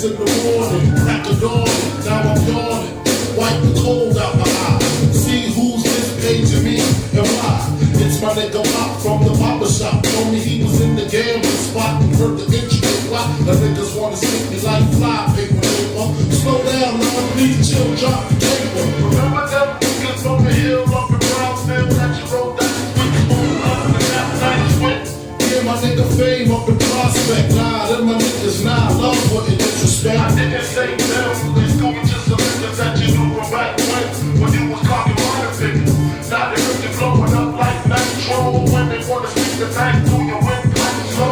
in the morning, crack of dawn, now I'm yawning. Wipe the cold out my eye. See who's dispaging me and why. It's my nigga Pop from the barber shop. Told me he was in the gambling spot and heard the intro. Why the niggas wanna stick me like fly paper. Slow down, Lord, please chill, drop the paper. Remember them niggas on the hill up in Brownsville that you rode that switch on up in the night switch? Yeah, my nigga Fame up in Prospect. Nah, them my niggas, nah, love for it, disrespect. I didn't say them, it's going just the niggas that you knew from back when you was talking water figures. Now they heard you blowing up like nitro when they wanna stick the knife through your windpipe. So,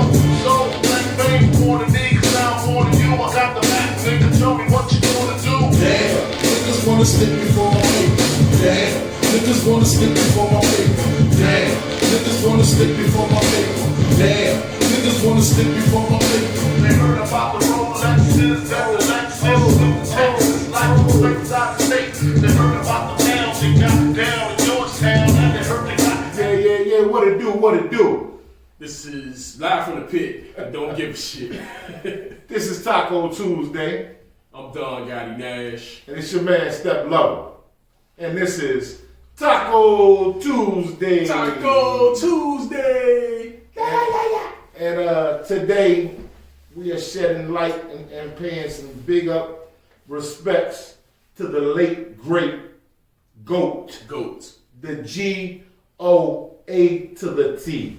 like Fame more than me, cause now more than you, I got the back, nigga, tell me what you gonna do. Damn, niggas wanna stick me for my paper. Damn, niggas wanna stick me for my paper. Damn, niggas wanna stick me for my paper. Damn, niggas wanna stick me for my paper. They heard about the Rolexes and the Lexus with the Texas like the West Side State. They heard about the towns they got down in Georgetown and they heard they got. Yeah, what it do? This is live from the pit. I don't give a shit. This is Taco Tuesday. I'm Don Gotti Nash. And it's your man Step Lover. And this is Taco Tuesday. Taco Tuesday. And today we are shedding light and paying some big up respects to the late great GOAT. The G-O-A to the T.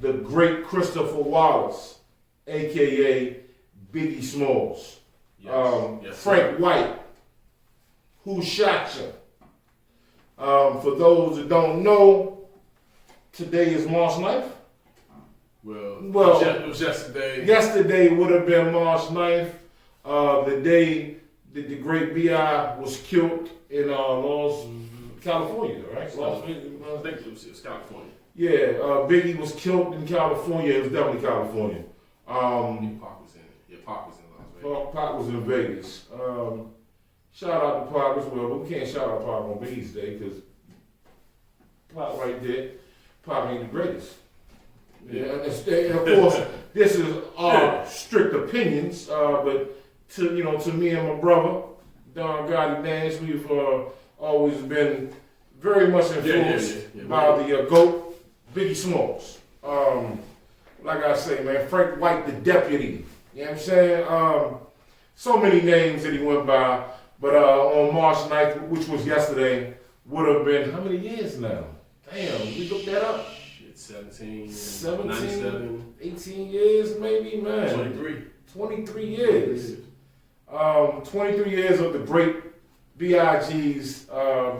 The great Christopher Wallace, a.k.a. Biggie Smalls. Yes, Frank White, who shot you? For those that don't know, today is March 9th. Well, it was yesterday. Yesterday would have been March 9th, the day that the great B.I.G was killed in California, right? I think it was California. Yeah, Biggie was killed in California. It was definitely California. Pac was in it. Yeah, Pac was in Las Vegas. Pac was in Vegas. Shout out to Pac as well, but we can't shout out Pac on Biggie's Day because Pac right there, Pac ain't the greatest. Yeah, and of course, this is our strict opinions, but to me and my brother, Don Gotti Nash, we've always been very much influenced by the GOAT, Biggie Smalls. Like I say, man, Frank White, the deputy. You know what I'm saying? So many names that he went by, but on March 9th, which was yesterday, would have been how many years now? Damn, we looked that up. 17, 97, 18 years maybe, man. 23 years. 23 years of the great B.I.G.'s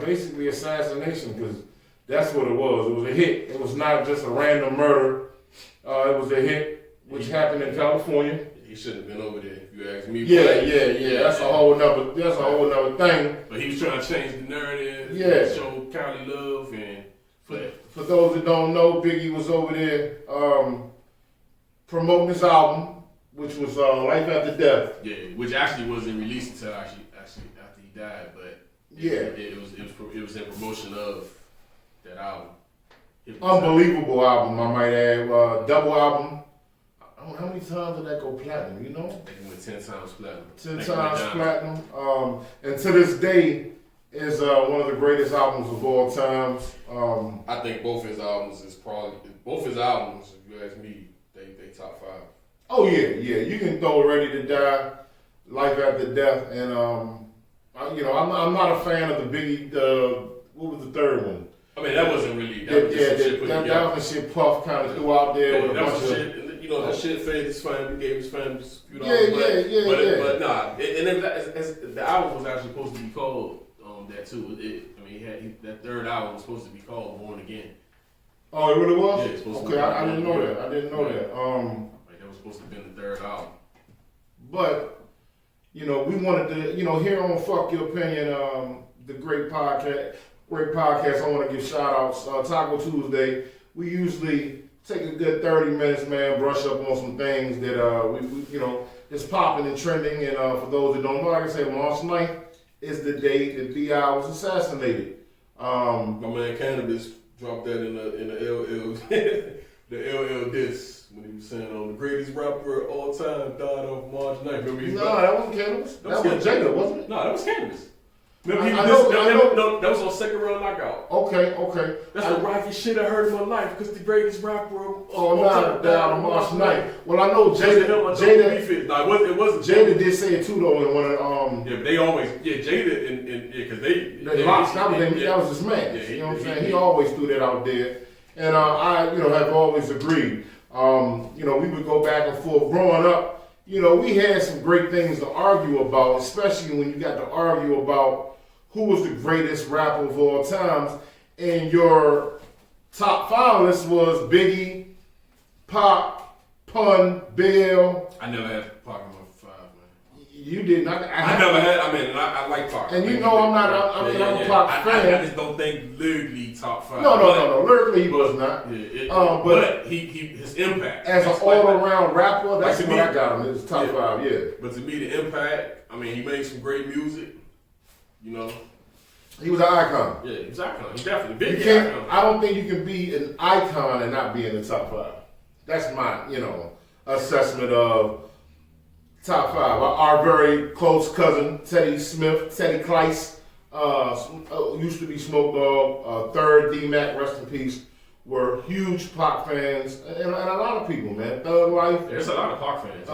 basically assassination, because that's what it was. It was a hit. It was not just a random murder. It was a hit which happened in California. He shouldn't have been over there, if you ask me. Yeah. That's a whole nother thing. But he was trying to change the narrative. Yeah. Show Cali love and. For those that don't know, Biggie was over there promoting his album, which was Life After Death. Yeah, which actually wasn't released until actually after he died, but it was in promotion of that album. Unbelievable album, I might add. Double album. How many times did that go platinum? You know? I think it went 10 times platinum. 10 times platinum. And to this day, is one of the greatest albums of all times. I think both his albums, if you ask me, they top 5. Oh yeah. You can throw Ready to Die, Life After Death, and I'm not a fan of the Biggie. What was the third one? I mean, that wasn't really. That was shit Puff kind of threw out there. Yeah, that was shit. That shit faded his fame. He gave his fame. But nah. And the album was actually supposed to be called that too. That third album was supposed to be called Born Again. Oh, it really was? Yeah, it's supposed to be. I didn't know that. That was supposed to have been the third album. But we wanted to, here on Fuck Your Opinion, the great podcast. I want to give shout outs. Taco Tuesday. We usually take a good 30 minutes, man, brush up on some things that we is popping and trending. And for those that don't know, like I said, March 9th is the day that B.I. was assassinated. My man Cannabis dropped that in the LL the LL disc. when he was saying the greatest rapper of all time died off March 9th. Remember that wasn't Cannabis. That was Jada, wasn't it? No, that was Cannabis. Remember I know. No, that was on Second Round Knockout. Okay. That's the rockiest shit I heard in my life because the greatest rapper of all time died on March 9th. Well, I know Jada. No, it wasn't. Jada did say it too though in one of Yeah, but they always Jada and because that was his man. You know what I'm saying? He always threw that out there, and I have always agreed. We would go back and forth growing up. We had some great things to argue about, especially when you got to argue about who was the greatest rapper of all times, and your top finalists was Biggie, Pac, Pun, Big L. I never had Pac in my 5, man. You did not. I never had. I like Pac. And I'm a Pac fan. I just don't think lyrically top 5. No. Lyrically, he was not. But his impact as an all-around rapper, that's what I got him. His top 5, yeah. But to me, the impact. He made some great music. He was an icon. Yeah, he was an icon. He definitely big icon. I don't think you can be an icon and not be in the top 5. That's my, assessment of top 5. Our very close cousin, Teddy Kleiss, used to be Smoke Dogg, third D-Mac, rest in peace, were huge Pac fans, and a lot of people, man. Thug Life. There's a lot of Pac fans.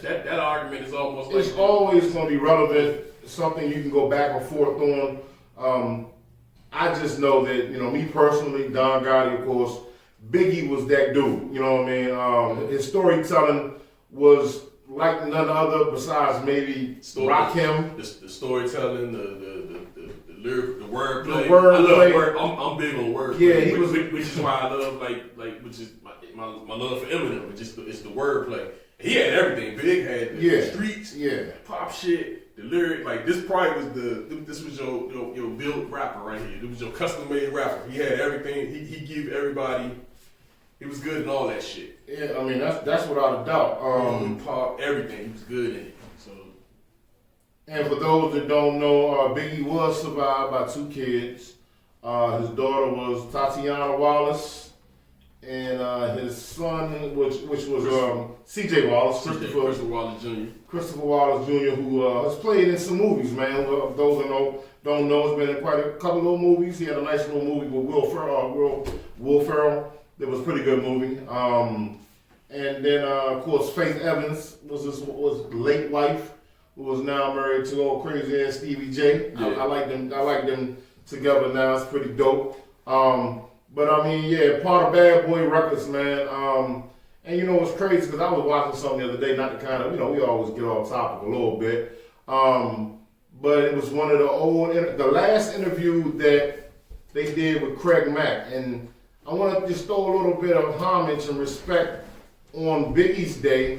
That argument is almost it's always going to be relevant, something you can go back and forth on. I just know that, me personally, Don Gotti, of course, Biggie was that dude, you know what I mean? His storytelling was like none other besides maybe Rakim. The storytelling, the lyric, the wordplay. I'm big on wordplay. Yeah, which is why I love which is my love for Eminem. It's the wordplay. He had everything. Big had the streets, pop shit, the lyric. This probably was this was your built rapper right here. This was your custom made rapper. He had everything. He gave everybody. He was good in all that shit. Yeah, that's without a doubt. Pop, everything. He was good in it. So. And for those that don't know, Biggie was survived by 2 kids. His daughter was Tatiana Wallace, and his son, which was C.J. Wallace, Christopher Wallace Jr. Christopher Wallace Jr., who has played in some movies, man. Those that don't know, has been in quite a couple little movies. He had a nice little movie with Will Ferrell. That was a pretty good movie. And then, of course, Faith Evans was his late wife, who was now married to old crazy ass Stevie J. Yeah. I like them together now. It's pretty dope. But part of Bad Boy Records, man. And what's crazy, because I was watching something the other day, not the kind of, we always get off topic a little bit. But it was one of the last interview that they did with Craig Mack. And I want to just throw a little bit of homage and respect on Biggie's day.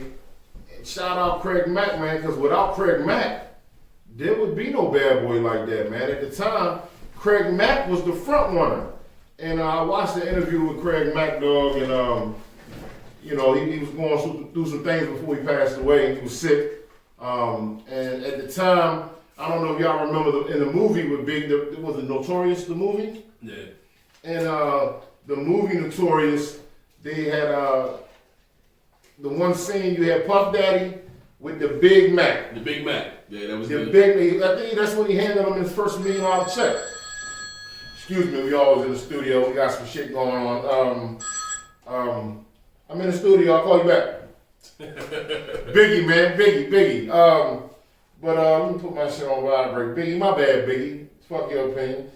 And shout out Craig Mack, man, because without Craig Mack, there would be no Bad Boy like that, man. At the time, Craig Mack was the front runner. And I watched the interview with Craig Mack, dog, and he was going through some things before he passed away. He was sick. And at the time, I don't know if y'all remember in the movie with Big, was it Notorious, the movie? Yeah. And the movie Notorious, they had the one scene you had Puff Daddy with the Big Mac. The Big Mac. Yeah, that was the Big. I think that's when he handed him his first $1 million check. Excuse me, we always in the studio. We got some shit going on. I'm in the studio. I'll call you back. Biggie, man, Biggie. But let me put my shit on vibrate. Biggie, my bad, Biggie. Fuck your opinion.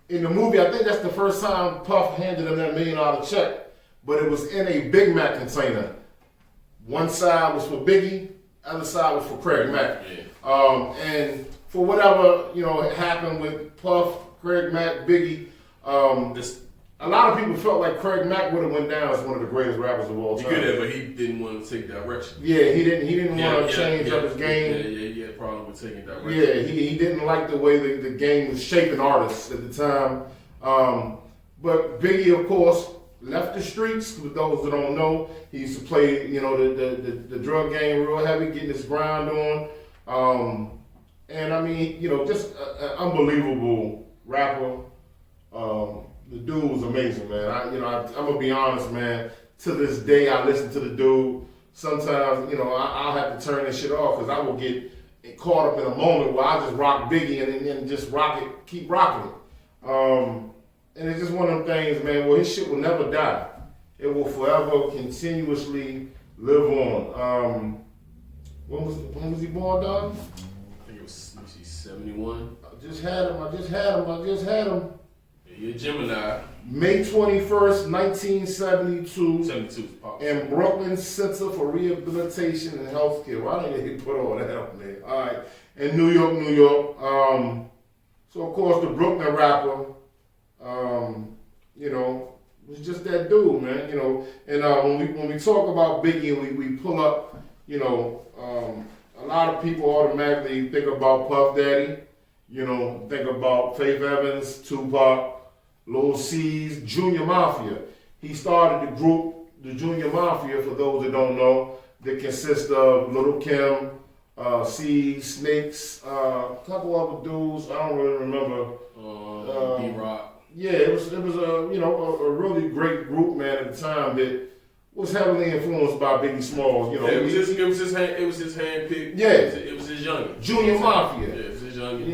In the movie, I think that's the first time Puff handed him that $1 million check, but it was in a Big Mac container. One side was for Biggie, other side was for Craig Mack. Yeah. And for whatever happened with Puff, Craig Mack, Biggie, a lot of people felt like Craig Mack would have went down as one of the greatest rappers of all time. He could have, but he didn't want to take direction. Yeah, he didn't want to change up his game. Yeah, he had a problem with taking direction. Yeah, he didn't like the way the game was shaping artists at the time. But Biggie, of course, left the streets. For those that don't know, he used to play, the drug game real heavy, getting his grind on. And just an unbelievable rapper. the dude was amazing, man. I'm gonna be honest, man. To this day, I listen to the dude. Sometimes, I'll have to turn this shit off because I will get caught up in a moment where I just rock Biggie and just rock it, keep rocking it. And it's just one of them things, man, where his shit will never die. It will forever continuously live on. When was he born, Don? I think it was 71. I just had him. Yeah, you're a Gemini. May 21st, 1972. 72. In Brooklyn Center for Rehabilitation and Healthcare. Why didn't they put all that up there? All right. In New York, New York. So, of course, the Brooklyn rapper, was just that dude, man, And when we talk about Biggie, we pull up, a lot of people automatically think about Puff Daddy, think about Faith Evans, Tupac, Lil C's, Junior Mafia. He started the group, the Junior Mafia, for those that don't know, that consists of Little Kim, C, Snakes, a couple other dudes. I don't really remember. B-Rock. Yeah, it was a really great group, man, at the time that was heavily influenced by Biggie Smalls. It was his handpicked. Yeah, it was his youngin. Junior Mafia. Yeah, it was his youngin.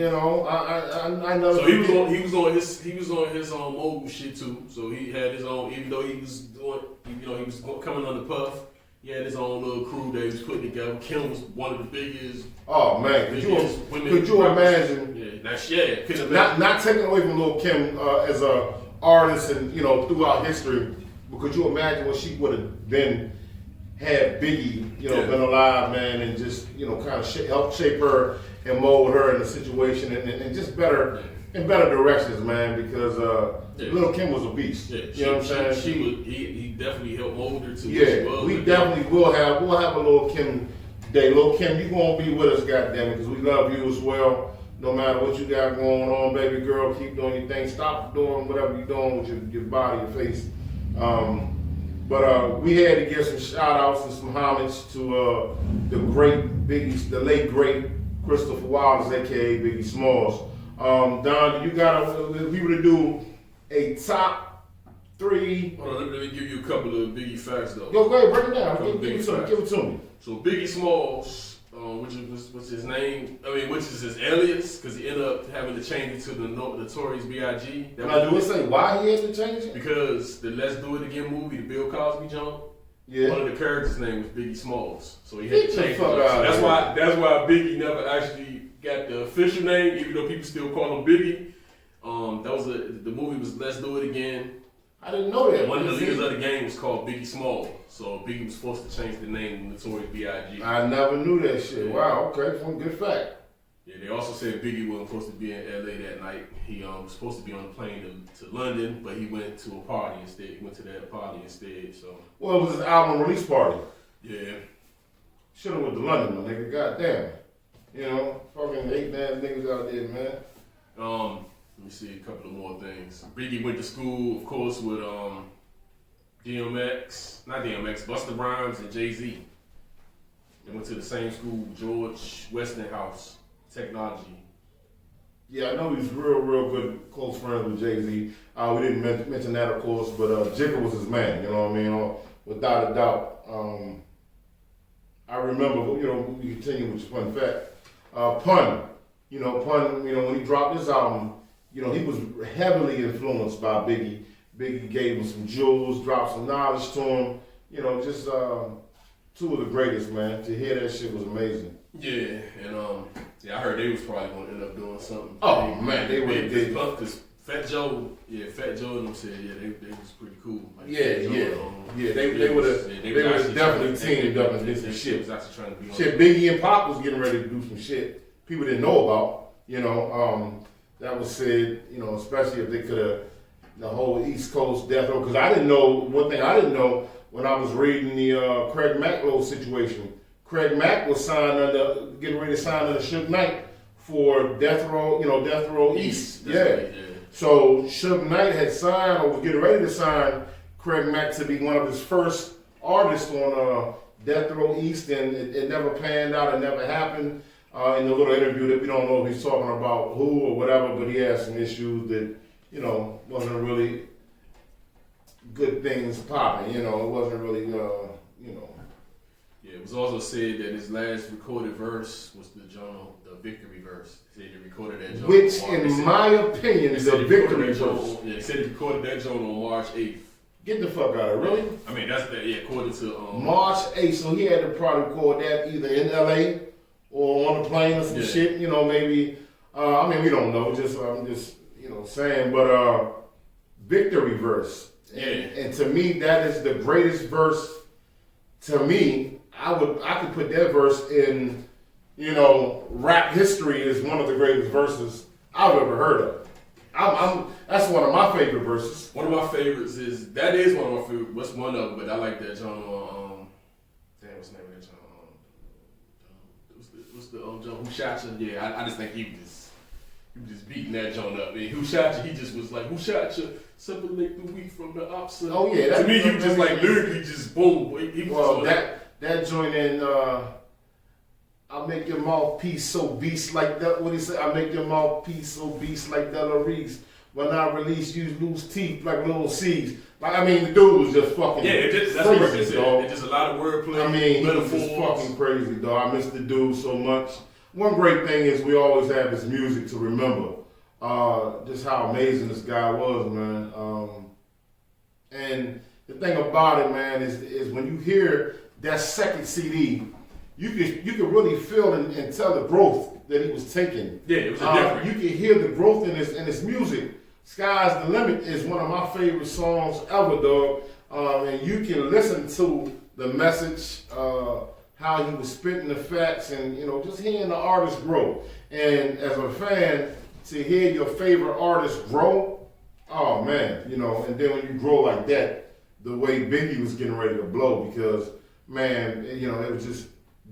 I know. So he was on his mobile shit too. So he had his own, even though he was doing, he was coming on the Puff. He had his own little crew that he was putting together. Kim was one of the biggest. Oh man, could you imagine? Yeah, not taking away from Lil Kim as a artist and throughout history, but could you imagine what she would have been had Biggie been alive, man, and just kind of help shape her and mold her in the situation and just better in better directions, man, because Lil Kim was a beast. Yeah, you know what I'm saying? He definitely helped mold her to yeah, we definitely will have a Lil Kim day. Lil Kim, you gonna be with us, goddammit, because we love you as well. No matter what you got going on, baby girl, keep doing your thing. Stop doing whatever you're doing with your body, your face. But we had to give some shout outs and some homage to the late great Christopher Wallace, aka Biggie Smalls. Don, if we were to do a top 3. Hold on, let me give you a couple of Biggie facts though. Yo, go ahead, break it down. Give it to me. So Biggie Smalls, which his name, which is his alias, because he ended up having to change it to the Notorious B.I.G. Now, do it say why he had to change it? Because the Let's Do It Again movie, the Bill Cosby jump, one of the characters' name was Biggie Smalls, so he had to change it. So that's why Biggie never actually got the official name, even though people still call him Biggie. The movie was Let's Do It Again. I didn't know that. One of the leaders of the game was called Biggie Small, so Biggie was forced to change the name to Notorious B.I.G. I never knew that shit. Yeah. Wow, okay, one good fact. Yeah, they also said Biggie wasn't supposed to be in LA that night. He was supposed to be on a plane to London, but he went to a party instead. He went to that party instead. So. Well, it was his album release party. Yeah. Should have went to London, my nigga. Goddamn. Fucking 8 ass niggas out there, man. Let me see a couple of more things. Biggie went to school, of course, with Busta Rhymes and Jay-Z. They went to the same school, George Westinghouse Technology. Yeah, I know he's real good, close friends with Jay-Z. We didn't mention that, of course, but Jigga was his man, you know what I mean? Without a doubt. I remember, we continue with fun fact. Pun, when he dropped this album, he was heavily influenced by Biggie. Biggie gave him some jewels, dropped some knowledge to him. Just two of the greatest, man. To hear that shit was amazing. Yeah, and I heard they was probably gonna end up doing something. Oh man, they would have did. Because Fat Joe and them said, they was pretty cool. Like, they would have definitely teamed up and did some shit. Was actually trying to be shit, Biggie and Pop was getting ready to do some shit people didn't know about. That was said, especially if they could have the whole East Coast death row. Because I didn't know, one thing I didn't know when I was reading the Craig Mack situation. Craig Mack was getting ready to sign under Suge Knight for Death Row East. Yeah. So Suge Knight had signed or was getting ready to sign Craig Mack to be one of his first artists on Death Row East, and it never panned out. It never happened. In the little interview that we don't know if he's talking about who or whatever, but he had some issues that wasn't really good things popping. It wasn't really, Yeah, it was also said that his last recorded verse was the victory verse. He said he recorded that joint. Which, in my opinion, is a victory verse. Yeah, he said he recorded that joint on March 8th. Get the fuck out of it, really? I mean, according to... March 8th, so he had to probably record that either in LA or on a plane or some shit, maybe... we don't know, I'm just saying, but victory verse. And to me, that is the greatest verse. To me, I could put that verse in, rap history as one of the greatest verses I've ever heard of. That's one of my favorite verses. One of my favorites is one of my favorite. What's one of them? But I like that John on. What's the name of that John? What's the John? Who shot you? Yeah, I just think he was just beating that John up. Man, who shot you? He just was like, who shot you? Separate the wheat from the ox. Oh yeah, to me he was just like lyrically just boom. He was that joint in. I'll make your mouthpiece so beast like that. What he say? I make your mouthpiece so beast like Delarice. When I release, you lose teeth like little seeds. The dude was just fucking that's crazy, dog. It's just a lot of wordplay. He was just fucking crazy, dog. I miss the dude so much. One great thing is we always have his music to remember. Just how amazing this guy was, man. And the thing about it, man, is when you hear that second CD, you can really feel and tell the growth that he was taking. Yeah, it was different. You can hear the growth in his music. Sky's the Limit is one of my favorite songs ever, dog. And you can listen to the message, how he was spitting the facts, and just hearing the artist grow. And as a fan, to hear your favorite artist grow, oh man, and then when you grow like that, the way Biggie was getting ready to blow, because man, it was just,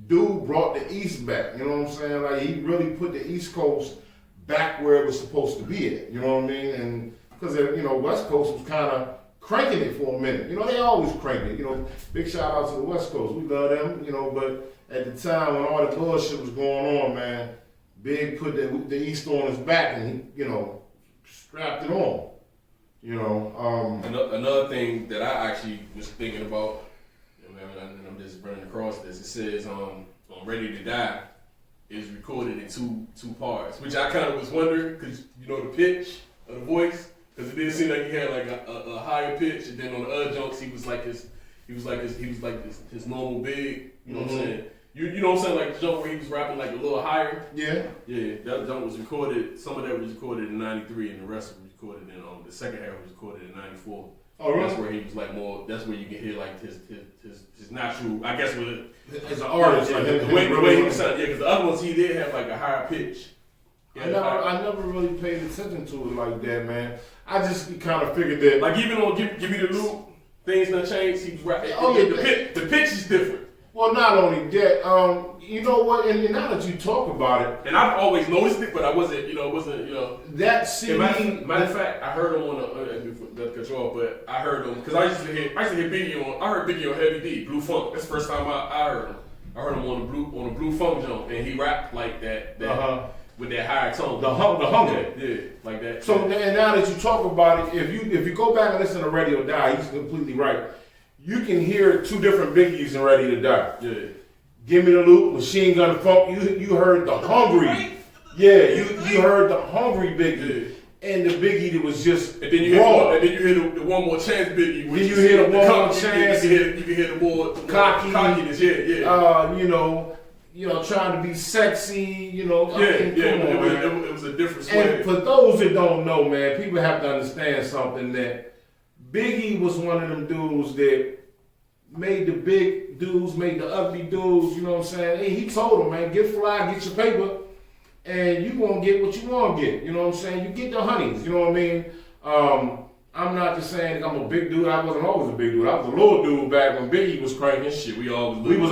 dude brought the East back, you know what I'm saying? Like, he really put the East Coast back where it was supposed to be at, you know what I mean? And because, West Coast was kind of cranking it for a minute. They always crank it, big shout out to the West Coast. We love them, but at the time when all the bullshit was going on, man, Big put the East on his back and he, strapped it on. Another thing that I actually was thinking about, and I'm just running across this. It says on "Ready to Die" is recorded in two parts, which I kind of was wondering because the pitch of the voice, because it didn't seem like he had like a higher pitch, and then on the other jokes he was like his normal big. You know what I'm saying? You know what I'm saying? Like the joke where he was rapping like a little higher. Yeah. Yeah, that joke was recorded. Some of that was recorded in '93, and the rest was recorded in the second half was recorded in '94. Oh, really? That's where he was like more. That's where you can hear like his natural. I guess with as an artist, like the way he was sounding. Yeah, because the other ones he did have like a higher pitch. I never really paid attention to it like that, man. I just kind of figured that, like, even on Give Me the Loop, things done changed. He was rapping. The pitch is different. Well, not only that, you know what? And now that you talk about it, and I've always noticed it, but I wasn't, that CD. Matter of fact, I heard him on the control, but I heard him because I used to hear Biggie on. I heard Biggie on Heavy D, Blue Funk. That's the first time I heard him. I heard him on the Blue Funk jump, and he rapped like that with that higher tone. The hunger, yeah, like that. So and now that you talk about it, if you go back and listen to Ready or Die, he's completely right. You can hear two different Biggies in Ready to Die. Yeah. Give Me the Loop, Machine Gun Funk. You heard the hungry. Yeah, you heard the hungry Biggie. Yeah. And the Biggie that was just and then you raw. hear the One More Chance Biggie. Then you hear the One More Chance. You can hear the more cockiness. Yeah. Trying to be sexy. It was a different swag. And for those that don't know, man, people have to understand something, that Biggie was one of them dudes that made the big dudes, made the ugly dudes, you know what I'm saying? Hey, he told them, man, get fly, get your paper, and you gonna get what you wanna get, you know what I'm saying? You get the honeys, you know what I mean? I'm not just saying I'm a big dude. I wasn't always a big dude. I was a little dude back when Biggie was cranking. Shit, we all little,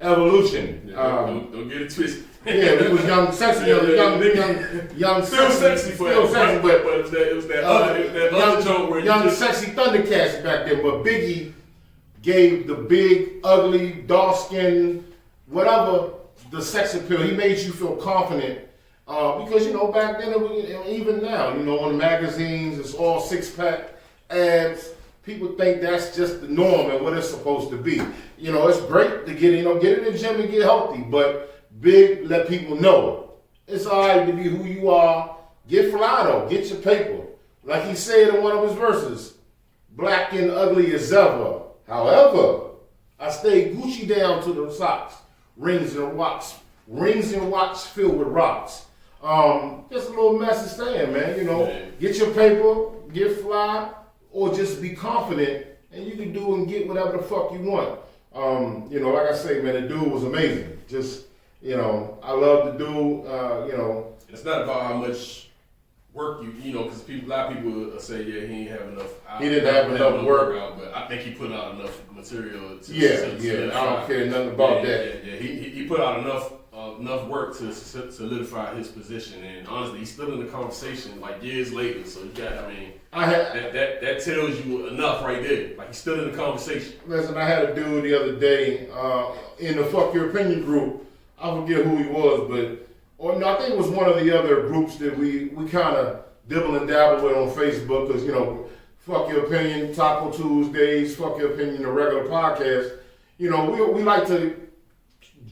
evolution. Yeah, don't get it twisted. Yeah, we was young, sexy, young, still sexy for still sexy, but it was that other joke where young, sexy Thundercats back then. But Biggie gave the big, ugly, dark skin, whatever, the sex appeal. He made you feel confident Because, back then, even now, on the magazines, it's all six-pack abs. People think that's just the norm and what it's supposed to be. It's great to get in the gym and get healthy, but Big let people know it's all right to be who you are. Get fly though, get your paper. Like he said in one of his verses, black and ugly as ever. However, I stay Gucci down to the socks, rings and watch filled with rocks. Just a little message saying, man, get your paper, get fly, or just be confident, and you can do and get whatever the fuck you want. Like I say, man, the dude was amazing. Just, I love the dude, It's not about how much work because a lot of people will say, yeah, he ain't have enough. He didn't have enough work. Out, but I think he put out enough material. I don't care nothing about that. Yeah. He put out enough work to solidify his position, and honestly, he's still in the conversation like years later. So that tells you enough right there. Like he's still in the conversation. Listen, I had a dude the other day in the Fuck Your Opinion group. I forget who he was, I think it was one of the other groups that we kind of dibble and dabble with on Facebook because Fuck Your Opinion, Taco Tuesdays, Fuck Your Opinion, the regular podcast. We like to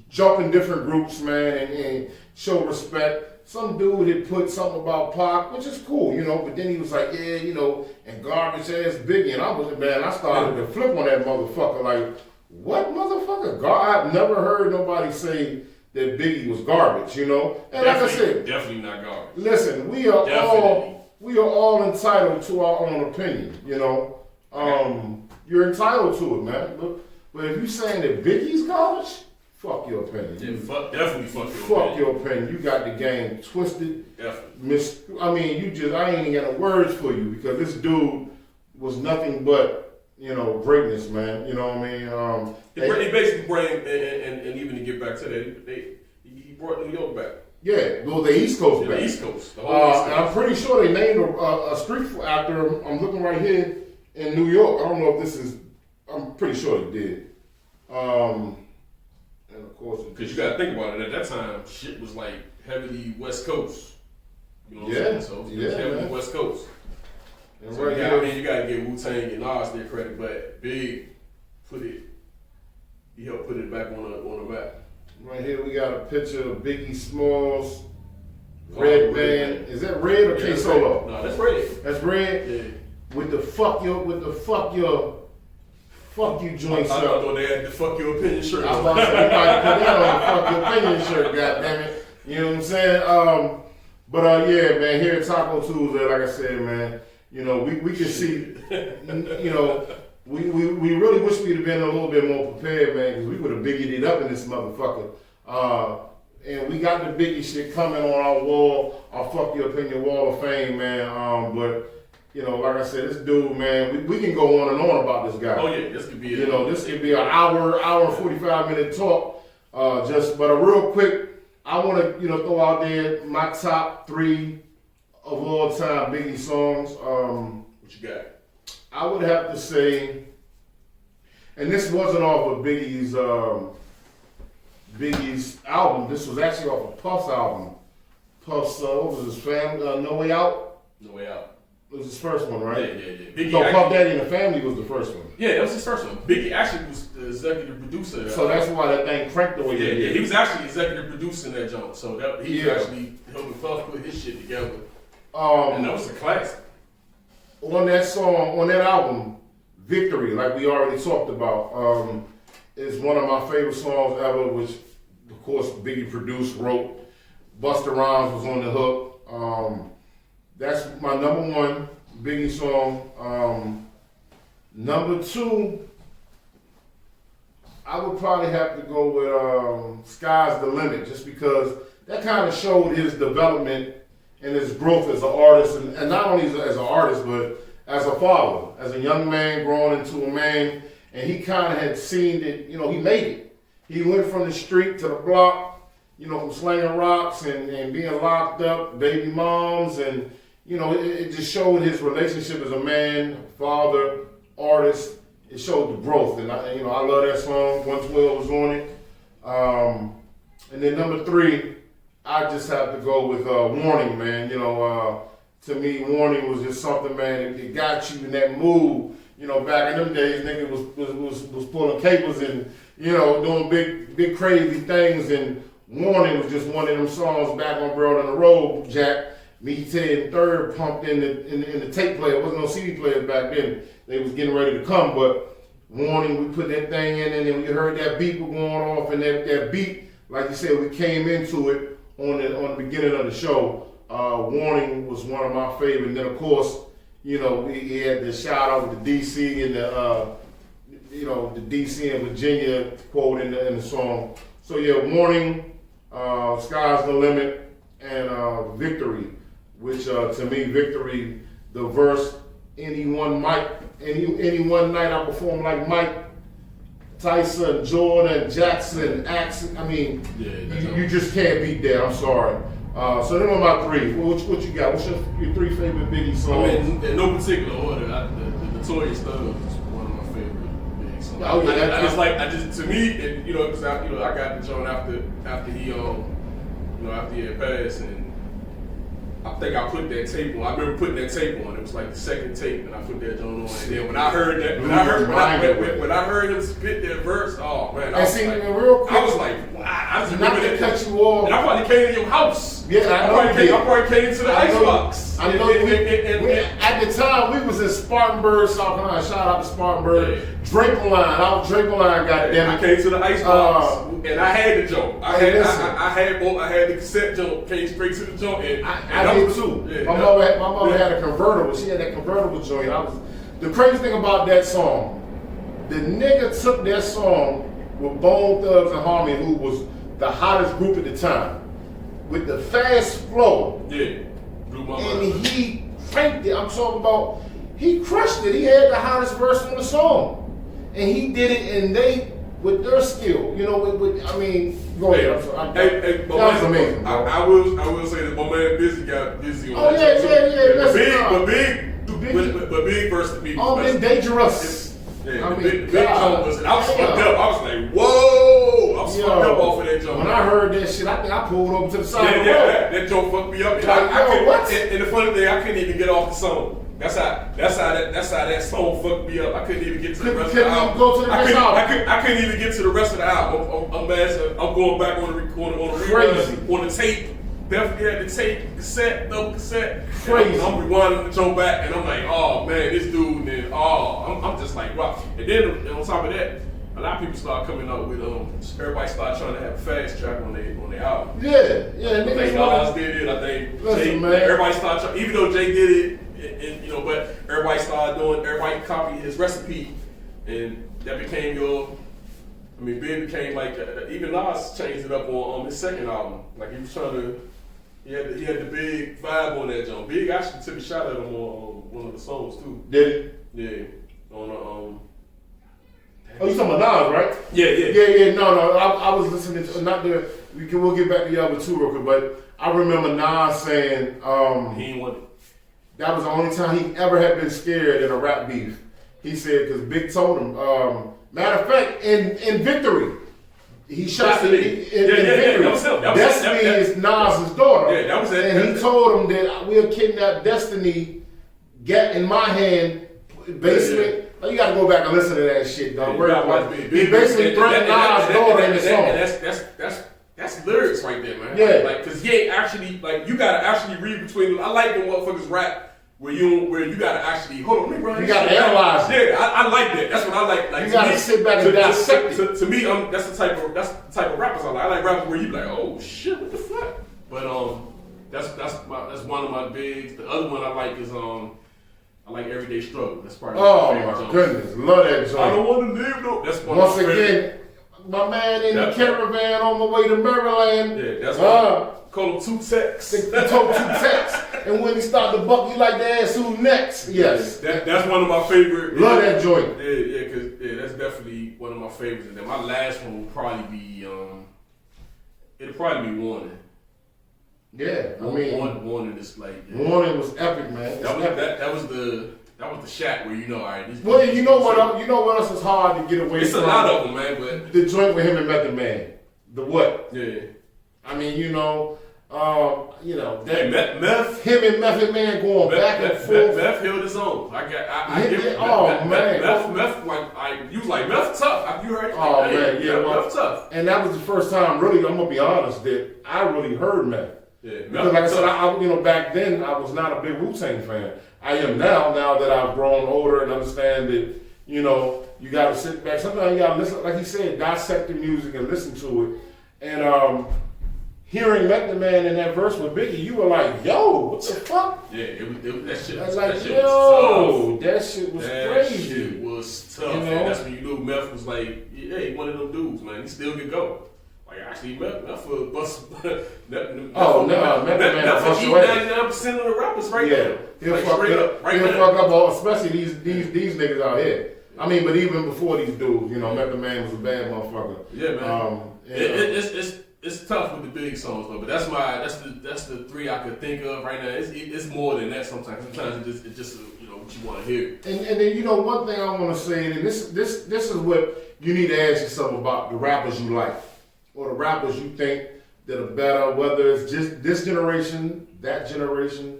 jump in different groups, man, and show respect. Some dude had put something about Pac, which is cool, but then he was like, and garbage ass Biggie, and I started to flip on that motherfucker, like, what motherfucker? I've never heard nobody say that Biggie was garbage, And like I said, definitely not garbage. Listen, we are all entitled to our own opinion, You're entitled to it, man. But if you're saying that Biggie's garbage, fuck your opinion. Yeah, definitely fuck your opinion. Fuck your opinion. You got the game twisted. Definitely. I ain't even got no words for you because this dude was nothing but, greatness, man. You know what I mean? He basically brought, and even to get back to that, he brought New York back. Yeah, well, the East Coast back. The East Coast. The whole East Coast. And I'm pretty sure they named a street after him. I'm looking right here in New York. I don't know if this is, I'm pretty sure they did. And of course, because you got to think about it. At that time, shit was like heavily West Coast. You know what I'm saying? So it was heavily West Coast. And so you got to give Wu-Tang and Nas their credit, but Big he helped put it back on the map. Right here we got a picture of Biggie Smalls, Red Band. Is that Red or K Solo? No, that's Red. That's Red. Yeah. With the fuck you joints I up. thought they had the fuck your opinion shirt. I was about to say, you might put that on the fuck your opinion shirt, goddammit. You know what I'm saying? Yeah, man, here at Taco Tuesday, like I said, man, we can see, we really wish we'd have been a little bit more prepared, man, because we would have biggied it up in this motherfucker. And we got the Biggie shit coming on our wall, our Fuck Your Opinion wall of fame, man. But like I said, this dude, man, we can go on and on about this guy. Oh yeah, this could be this could be an hour and 45-minute talk. But a real quick, I want to throw out there my top 3 of all time Biggie songs. What you got? I would have to say, and this wasn't off of Biggie's album. This was actually off of Puff's album. Puff's what was his family? No Way Out. No Way Out. It was his first one, right? Yeah. Biggie so Puff Daddy and the Family was the first one. Yeah, that was his first one. Biggie actually was the executive producer. So that's why that thing cranked the way it did. Yeah, he was actually executive producing that jump. So he actually helped Puff put his shit together. And that was a classic. On that album, Victory, like we already talked about, is one of my favorite songs ever, which of course Biggie produced, wrote. Busta Rhymes was on the hook. That's my number 1 Biggie song. Number 2, I would probably have to go with Sky's the Limit, just because that kind of showed his development and his growth as an artist, and not only as an artist, but as a father, as a young man growing into a man, and he kind of had seen that, he made it. He went from the street to the block, from slinging rocks and being locked up, baby moms, and it just showed his relationship as a man, father, artist. It showed the growth, and I love that song. 112 was on it. And then number 3, I just have to go with Warning, man. You know, to me, Warning was just something, man. It got you in that mood. You know, back in them days, nigga was pulling cables and, you know, doing big crazy things. And Warning was just one of them songs back on World on the Road, Jack. Me, Ted, and Third pumped in the tape player. It wasn't no CD player back then. They was getting ready to come, but Warning, we put that thing in, and then we heard that beat was going off, and that beat, like you said, we came into it on the beginning of the show. Warning was one of my favorites. And then, of course, you know, we had the shout out with the DC and the DC and Virginia quote in the song. So yeah, Warning, Sky's the Limit, and Victory, which to me, Victory, the verse, any one night I perform like Mike Tyson, Jordan, Jackson, Axel. I mean, you just can't beat that. I'm sorry. So them are my three. What you got? What's your three favorite Biggie songs? I mean, in no particular order. The Notorious B.I.G is one of my favorite Biggie songs. Oh yeah, I just to me, and, you know, because I got the joint after he had passed, and I think I put that tape on. I remember putting that tape on. It was like the second tape, and I put that joint on. And then when I heard that, when I heard him spit that verse, oh man! Real quick, I was like, wow! I just remember that. Cut you off. And I probably came to your house. Yeah, I probably came to the icebox. I know. At the time, we was in Spartanburg, South Carolina. Shout out to Spartanburg. Yeah. Draper Line. I was Draper Line. Goddamn I it. came to the icebox, and I had the joint. I had the cassette joint. Came straight to the joint, and I did too. Yeah, my mother had a convertible. She had that convertible joint. The crazy thing about that song, the nigga took that song with Bone Thugs and Harmony, who was the hottest group at the time, with the fast flow. Yeah, blew my mind. And he cranked it. I'm talking about, he crushed it. He had the hottest verse on the song. And he did it, and they, with their skill, you know, I mean, go ahead. That was amazing. I will say that my man Busy got busy on that. But Big versus me. Oh, man, Dangerous. Yeah, the big joint was, I was fucked up. I was like, whoa! I was fucked up off of that joint. When I heard that shit, I think I pulled over to the side of the road. That joint fucked me up. And the funny thing, I couldn't even get off the song. That's how that song fucked me up. I couldn't even get to the rest of the album. I couldn't even get to the rest of the album. I'm going back on the tape. Definitely had the tape, cassette, no cassette. Crazy. I'm rewinding the joint back, and I'm like, oh man, this dude. And I'm just like, wow. And then on top of that, a lot of people start coming up with everybody start trying to have a fast track on their album. Yeah. I think Nas did it. I think everybody started trying, even though Jay did it. And, you know, but everybody copied his recipe, and that became Big became like, even Nas changed it up on his second album. Like he was trying to, he had the Big vibe on that joint. Big actually took a shot at him on one of the songs too. Did he? Yeah. On Oh, you talking about Nas, right? Yeah. No. I was listening to, not the, we'll get back to the other two real quick, but I remember Nas saying, he ain't want it. That was the only time he ever had been scared in a rap beef. He said, because Big told him. Matter of fact, in Victory, he shot Destiny. in Victory. That was him. Destiny is Nas's daughter. Yeah, that was it. And he told him that we'll kidnap Destiny, get in my hand, basement. Yeah. You got to go back and listen to that shit, dog. He basically threatened Nas's daughter in the song. And that's lyrics right there, man. Yeah. Like, cause he ain't actually, like, you gotta actually read between them. I like when motherfuckers rap where you gotta actually, hold on, let me run. You gotta analyze it. Yeah, I like that. That's what I like. Like, you gotta sit back and dissect it. To me, that's the type of rappers I like. I like rappers where you like, oh shit, what the fuck? But that's one of my bigs. The other one I like is I like Everyday Struggle. That's part of my favorite my goodness, love that joint. I don't want to live though. That's one once of my again. My man in the caravan on my way to Maryland. Yeah, that's why call him two texts. He told two texts. And when he started to buck, you like to ask who next. Yes. That's one of my favorite. Love that joint. Yeah, that's definitely one of my favorites. And then my last one will probably be, it'll probably be Warning. Yeah, I mean. Warning is like. Yeah. Warning was epic, man. That was the shot where all right. Well, you know what else is hard to get away from? It's a lot of them, man. But the joint with him and Method Man, the what? Yeah. I mean, You know, Hey, Meth. him and Method Man going back and forth. Meth held his own. I get it. Man. Meth, you was like, Meth tough. You heard? Oh, man, yeah. Meth tough. And that was the first time, really, I'm going to be honest, that I really heard Meth. Yeah, because like I said, you know, back then, I was not a big Wu-Tang fan. I am now that I've grown older and understand that, you know, you got to sit back. Sometimes you got to listen, like he said, dissect the music and listen to it. And hearing Method Man in that verse with Biggie, you were like, yo, what the fuck? Yeah, that shit was tough. That shit was crazy. That shit was tough. You know? And that's when you knew Meth was like, hey, one of them dudes, man. He still could go. Like, actually, Meth for bust. Method Man bust your ass. 99% of the rappers right Yeah. there. He'll Like, fuck straight up, right now. up all, especially these niggas out here. I mean, but even before these dudes, you know, Method Man was a bad motherfucker. Yeah, man. It's tough with the big songs though, but that's the three I could think of right now. It's more than that sometimes. Sometimes it's just you know what you want to hear. And then you know one thing I want to say, and this is what you need to ask yourself about the rappers you like, or the rappers you think that are better, whether it's just this generation, that generation,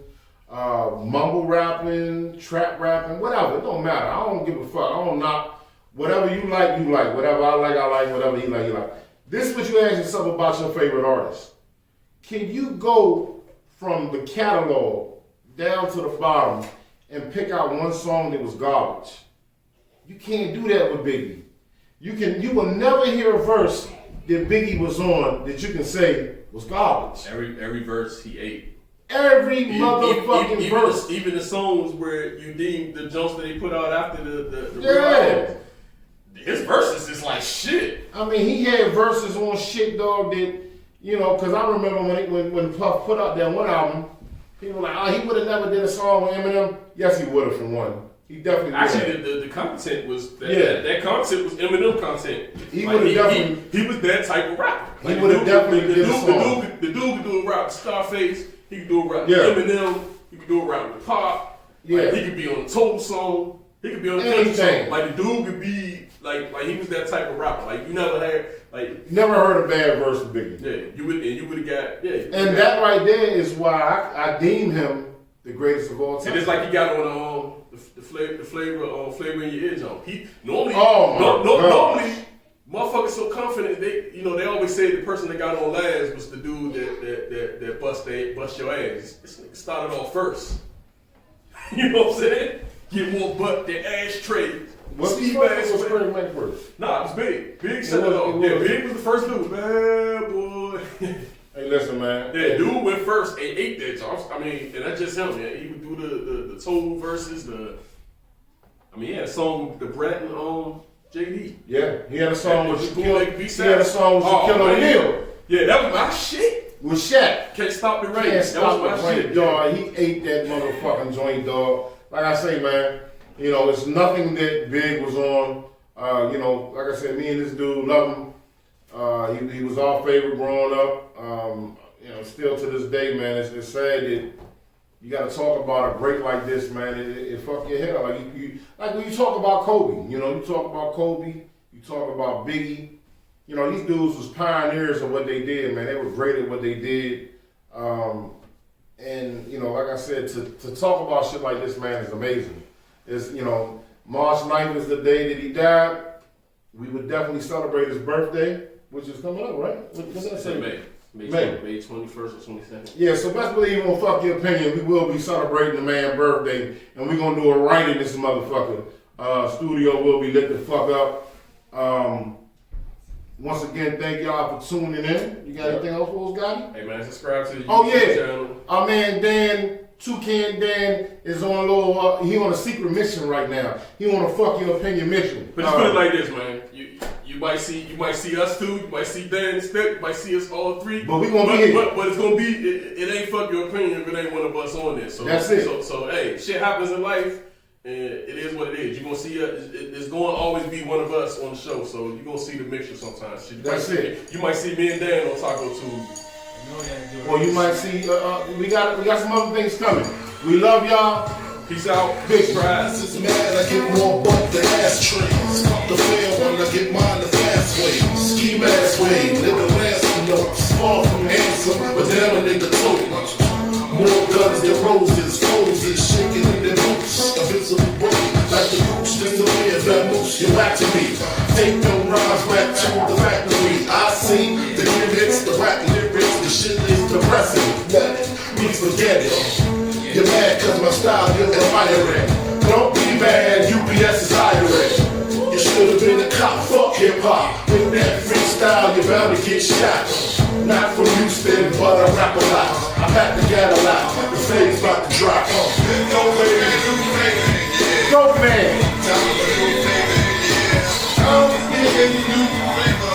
mumble rapping, trap rapping, whatever. It don't matter. I don't give a fuck. I don't knock. Whatever you like, you like. Whatever I like. Whatever you like, you like. This is what you ask yourself about your favorite artist. Can you go from the catalog down to the bottom and pick out one song that was garbage? You can't do that with Biggie. You will never hear a verse that Biggie was on that you can say was garbage. Every verse he ate. Every motherfucking verse. Even the songs where you deem the jumps that he put out after the yeah. real album, his verses is like shit. I mean, he had verses on shit, dog, that, you know, because I remember when Puff put out that one album, people were like, oh, he would have never did a song with Eminem. Yes, he would have for one. He definitely would have. Actually, the content was, that content was Eminem content. He would have definitely. He was that type of rapper. He would have definitely did a song. The dude could do a rap with Scarface. He could do a rap Yeah. with Eminem. He could do a rap with Pop. Yeah. Like, he could be on a Total song. He could be on a country song. Like, the dude could be, like he was that type of rapper. Like, you never had, like... Never heard a bad verse from Biggie. Yeah, you would have got, yeah. And that right there is why I deem him the greatest of all time. And it's like he got on the flavor in your ear jump. He normally, normally, motherfuckers so confident they always say the person that got on last was the dude that bust your ass. This nigga started off first. You know what I'm saying? Get more butt than ashtray. What's the first? Was Craig Mack first? Nah, it was Big. Big set it off. Yeah, Big was the first dude. Bad boy. Hey, listen, man. Yeah, dude went first and ate that job. I mean, and that's just him, man. He would do the total verses, he had a song with the Brett and JD. Yeah, he had a song with Shaquille. He had a song with Shaquille O'Neal. Yeah, that was my shit. With Shaq. Can't stop the rain. That was my shit, dog. He ate that motherfucking joint, dog. Like I say, man, you know, it's nothing that Big was on. You know, like I said, me and this dude love him. He was our favorite growing up. You know, still to this day, man, it's sad that you got to talk about a great like this, man. It fuck your head up. Like when you talk about Kobe, you know, you talk about Kobe, you talk about Biggie. You know, these dudes was pioneers of what they did, man. They were great at what they did. And, you know, like I said, to talk about shit like this, man, is amazing. It's, you know, March 9th is the day that he died. We would definitely celebrate his birthday, which is coming up, right? What's that say? May 21st or 22nd. Yeah, so best believe on Fuck Your Opinion, we will be celebrating the man's birthday, and we're going to do it right in this motherfucker. Studio will be lit the fuck up. Once again, thank y'all for tuning in. You got anything else for us, Gotti? Hey, man, subscribe to the YouTube channel. Our man Dan, Toucan Dan, is on a little, he on a secret mission right now. He on a Fuck Your Opinion mission. But just put it like this, man. You might see us two, you might see Dan Step, you might see us all three. But we gonna be here. But it's gonna be, it ain't Fuck Your Opinion if it ain't one of us on there. So that's it. So hey, shit happens in life. And it is what it is. You're going to see, it's going to always be one of us on the show, so you're going to see the mixture sometimes. You might see me and Dan on Taco Tuesday. Or you might see, we got some other things coming. We love y'all. Peace out. Big prize. This is mad, I get more butt than ashtrays. The fair one, I get mine the fast way. Ski mask way, live the last one, far from handsome, but damn a nigga forget it. You're mad cause my style you're admiring. Don't be mad, UPS is hiring. You should've been a cop, fuck hip-hop. With that freestyle, you're bound to get shot. Not from Houston, but I rap a lot. I pack the gat a lot, the flame's about to drop. Go man, go man. I'm getting new flavor.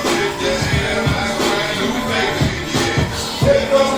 Take